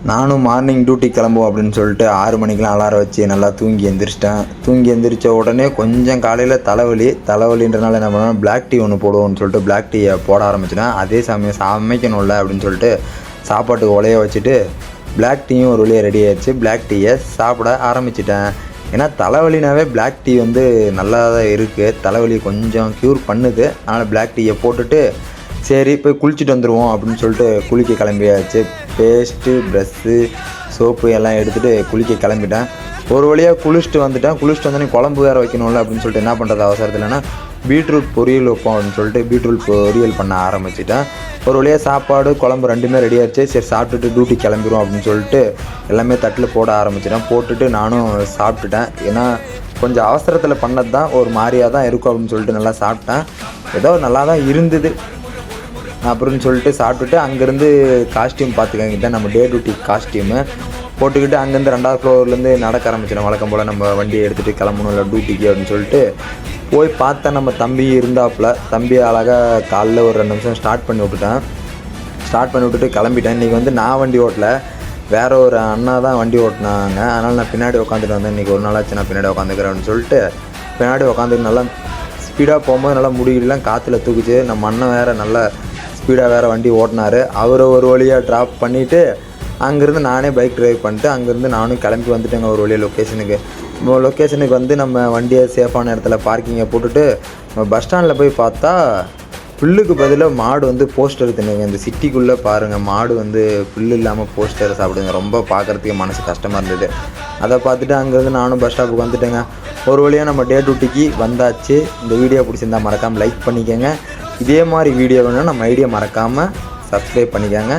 நானும் morning duty கிளம்புவோம் அப்படின்னு சொல்லிட்டு 6 மணிக்கெலாம் அலாரம் வச்சு நல்லா தூங்கி எந்திரிச்சிட்டேன். தூங்கி எந்திரிச்ச உடனே கொஞ்சம் காலையில் தலைவலின்றனால என்ன பண்ணேன், பிளாக் டீ ஒன்று போடுவோம்னு சொல்லிட்டு பிளாக் டீயை போட ஆரம்பிச்சிட்டேன். அதே சமயம் சமைக்கணும்ல அப்படின்னு சொல்லிட்டு சாப்பாட்டுக்கு உலைய வச்சுட்டு பிளாக் டீயும் ஒரு வழியாக ரெடி ஆயிடுச்சு. பிளாக் டீயை சாப்பிட ஆரம்பிச்சிட்டேன். ஏன்னா தலைவலினாவே பிளாக் டீ வந்து நல்லா தான் இருக்குது, தலைவலி கொஞ்சம் க்யூர் பண்ணுது. அதனால் பிளாக் டீயை போட்டுட்டு சரி போய் குளிச்சுட்டு வந்துடுவோம் அப்படின்னு சொல்லிட்டு குளிக்க கிளம்பியாச்சு. பேஸ்ட்டு, ப்ரெஷ்ஷு, சோப்பு எல்லாம் எடுத்துகிட்டு குளிக்க கிளம்பிட்டேன். ஒரு வழியாக குளிச்சுட்டு வந்தோடனே குழம்பு வேறு வைக்கணும்ல அப்படின்னு சொல்லிட்டு என்ன பண்ணுறது அவசரத்துலன்னா பீட்ரூட் பொரியல் வைப்போம் அப்படின்னு சொல்லிட்டு பீட்ரூட் பொரியல் பண்ண ஆரம்பிச்சிட்டேன். ஒரு வழியாக சாப்பாடு குழம்பு ரெண்டுமே ரெடி ஆகிடுச்சு. சரி சாப்பிட்டுட்டு டியூட்டி கிளம்பிடுவோம் அப்படின்னு சொல்லிட்டு எல்லாமே தட்டில் போட ஆரம்பிச்சிட்டேன். போட்டுட்டு நானும் சாப்பிட்டுட்டேன். ஏன்னா கொஞ்சம் அவசரத்தில் பண்ணது தான், ஒரு மாதிரியாக தான் இருக்கும் அப்படின்னு சொல்லிட்டு நல்லா சாப்பிட்டேன். ஏதோ நல்லா தான் இருந்தது அப்படின்னு சொல்லிட்டு சாப்பிட்டுட்டு அங்கேருந்து காஸ்டியூம் பார்த்துக்கங்கிட்ட நம்ம டே டியூட்டி காஸ்டியூமு போட்டுக்கிட்டு அங்கேருந்து 2வது ஃப்ளோர்லேருந்து நடக்க ஆரம்பிச்சிடும். வழக்கம் போல் நம்ம வண்டியை எடுத்துகிட்டு கிளம்பணும் இல்லை டியூட்டிக்கு அப்படின்னு சொல்லிட்டு போய் பார்த்தா நம்ம தம்பி இருந்தாப்புல. தம்பி அழகாக காலைல ஒரு 2 நிமிஷம் ஸ்டார்ட் பண்ணி விட்டுட்டு கிளம்பிட்டேன். இன்றைக்கி வந்து நான் வண்டி ஓட்டலை, வேறு ஒரு அண்ணா தான் வண்டி ஓட்டினாங்க. அதனால் நான் பின்னாடி உட்காந்துட்டு வந்தேன். இன்றைக்கி ஒரு நாளாச்சு நான் பின்னாடி உட்காந்துக்கிறேன் அப்படின்னு சொல்லிட்டு பின்னாடி உட்காந்துட்டு நல்லா ஸ்பீடாக போகும்போது நல்லா முடியலாம் காற்றுல தூக்குச்சு. நம்ம அண்ணன் வேறு நல்லா ஸ்பீடாக வேறு வண்டி ஓட்டினார். அவரை ஒரு வழியாக ட்ராப் பண்ணிவிட்டு அங்கேருந்து நானே பைக் ட்ரைவ் பண்ணிட்டு அங்கேருந்து நானும் கிளம்பி வந்துட்டேங்க ஒரு வழியாக லொக்கேஷனுக்கு வந்து நம்ம வண்டியை சேஃபான இடத்துல பார்க்கிங்கை போட்டுட்டு நம்ம பஸ் ஸ்டாண்டில் போய் பார்த்தா புல்லுக்கு பதிலாக மாடு வந்து போஸ்டர் தின்னுங்க. இந்த சிட்டிக்குள்ளே பாருங்கள், மாடு வந்து புல் இல்லாமல் போஸ்டர் சாப்பிடுங்க. ரொம்ப பார்க்குறதுக்கு மனசு கஷ்டமாக இருந்தது. அதை பார்த்துட்டு அங்கேருந்து நானும் பஸ் ஸ்டாப்புக்கு வந்துட்டேங்க. ஒரு வழியாக நம்ம டே டியூட்டிக்கு வந்தாச்சு. இந்த வீடியோ பிடிச்சிருந்தால் மறக்காமல் லைக் பண்ணிக்கோங்க. இதே மாதிரி வீடியோ வேணும்னா நம்ம ஐடியா மறக்காமல் சப்ஸ்கிரைப் பண்ணிக்கோங்க.